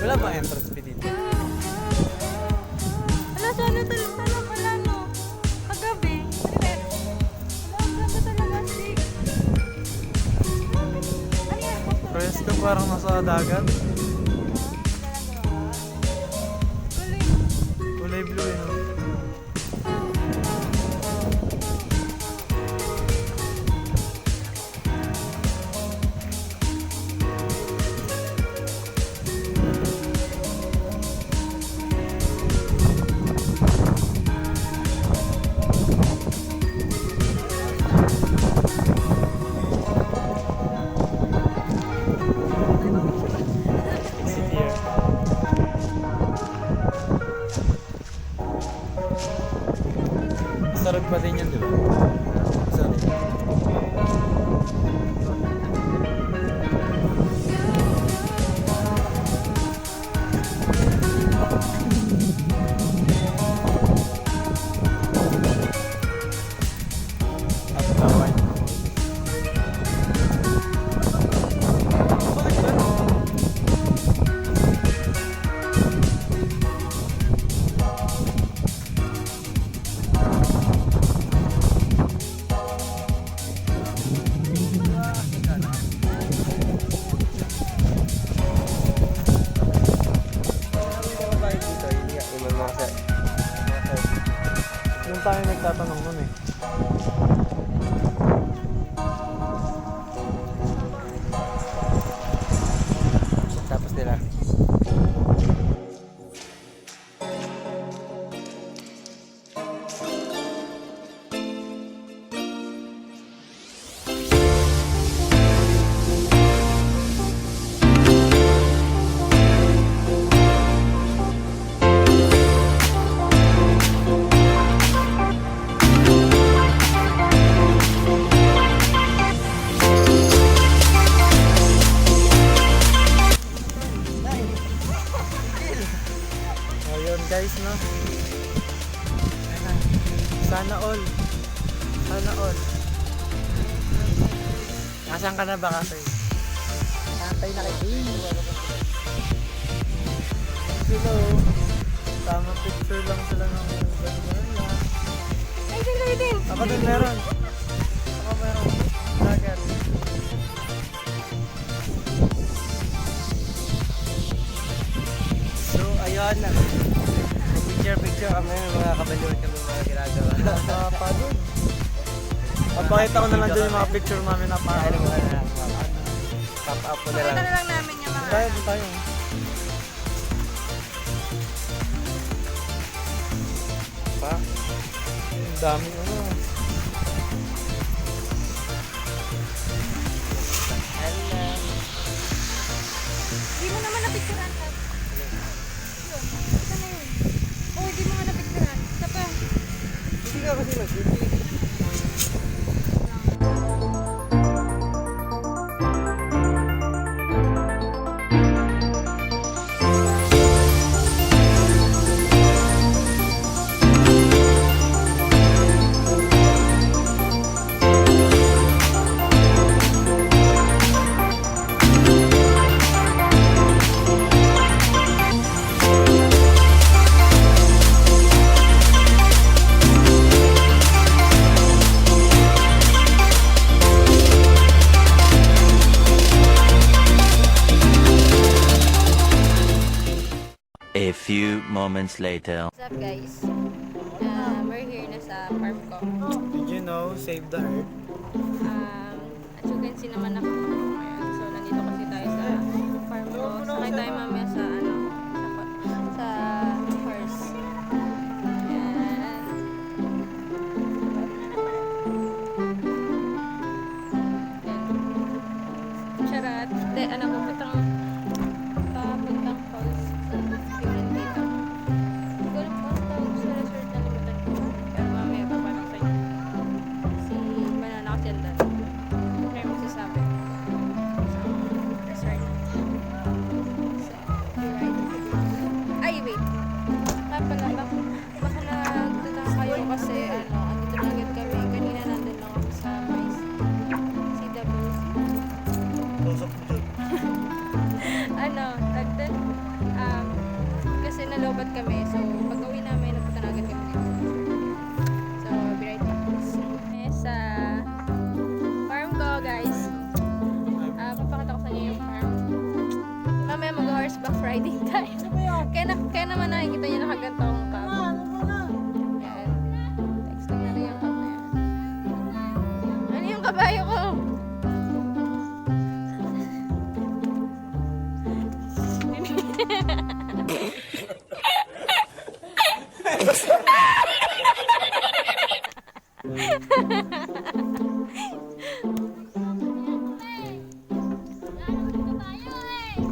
Wala ba entrance fee dito? Wala, sana pala, no? Kagabi. Wala, ang ganda talaga, Sig. Ano yan? Presko parang nasa dagat. Kulay blue yun. Sarap pa din yan, di ba? Sarap. At kawan. Yung tayo nagtatanong nun eh. Tapos nila. Ayun guys, no? Sana all. Sana all. Nasaan ka na ba kasi? Nakantay na kayo. Hello. Tama picture lang sila ng ganyan. Ay, din. Ako din meron. Ako meron. Dagat. So, ayun na. Picture kami, mga kabaliwan kami mga ginagawa. Nakapagod. Papakita ko na lang dyan yung mga picture namin na parang pop-up ko na Pakita lang. na lang namin yung mga... Tayo. Pa? Ang dami ano. Hello. Di mo naman napicturan, Tab. Yun, ito na yun. Oh, di mo nga napicturan. Isa pa. Hindi ka kasi nag-video. A few moments later. What's up, guys? We're here na sa farm ko. Did you know, Save the Earth? As you can see naman ako. Ayan. So, nandito kasi tayo sa farm ko. Sakay tayo mamaya sa sa horse. Ayan. Charat. Pupuntang falls. Yun dito. Hindi ko alam kung ano tawag sa resort na limutan ko. Pero mamaya papanong sa inyo. Si Banana kasi andan. Kaya magsasabi. Sa resort. So, ay, wait. Kaya pala, baka nagtataka kayo kasi andito na agad kami. Kanina nandun lang ako sa mais. CWC. Tusok dyan. kami. So, pag uwi namin, napunta na agad kami dito. So, be right back. Sa farm ko, guys. Papakita ko sa inyo yung farm. Mamaya mag-horseback riding tayo. Kaya naman nakikita niyo nakaganto akong cab. Yan. Text lang na rin yung cab na yan. Ano yung kabayo ko?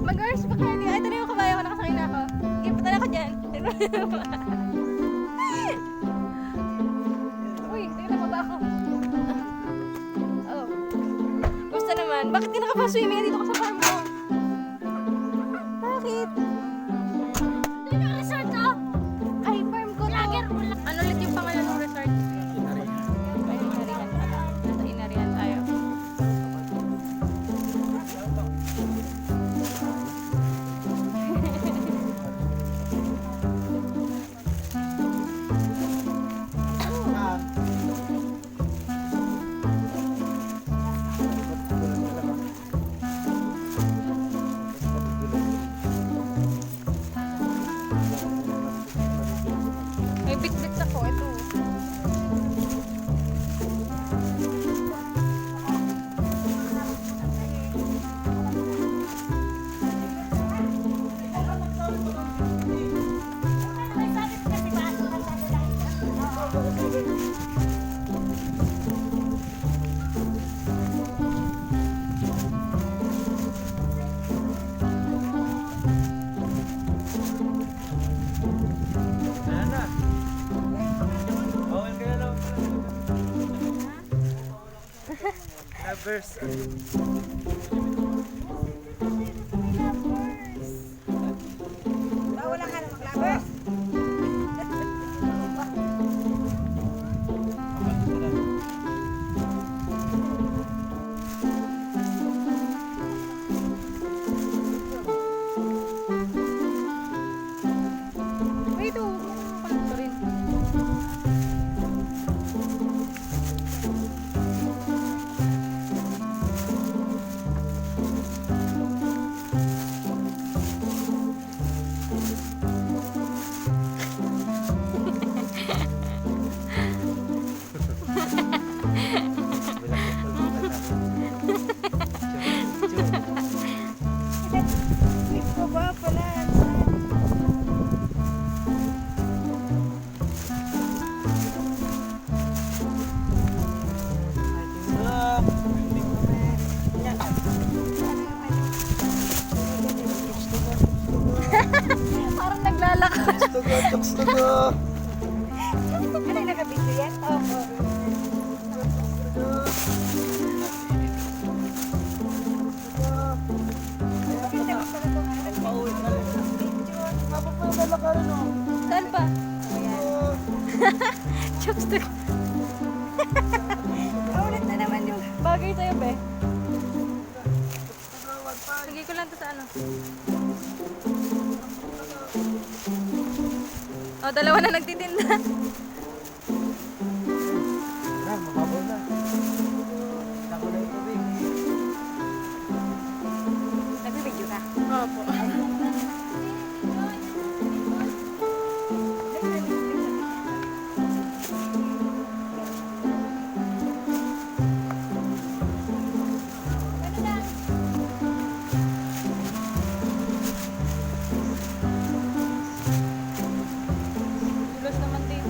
Mag-horseback riding. Ay, ito na yung kabayo ko. Nakasakay na ako. Sige, punta na ako dyan. Uy, tingnan na ba ako? Oh. Gusto naman. Bakit ka nakapa-swimming dito ka sa farm ko? Bakit? Ito yung resort ko. Ay, farm ko to. Ano ulit yung pangalan ng resort? Ay, Inarihan pala. Nasa Inarihan tayo. May bit-bits ako. Ito. Ayan na. Bawal kaya lang. Lovers. Wala ka na maglabas. Wait, oh. Ito rin. Baba pala. Parang naglalakad. Ano yung nakabidyo yan? Opo. Saan pa? Chopstick. Ulit na naman yung... Bagay sa'yo, be. Lagay ko lang to sa ano. Oh, dalawa na nagtitinda. Mababaw na. Tako na yung tubig. Nagbibidyo ka? Opo. Dulas naman dito.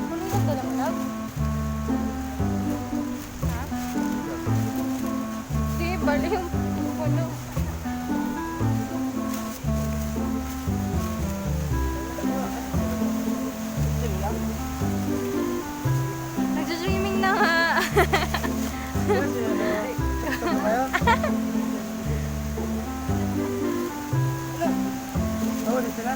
Kulinan ka lang, love? Ha? Di, bali yung puno. Nagsuswimming na nga. Oh, di sila.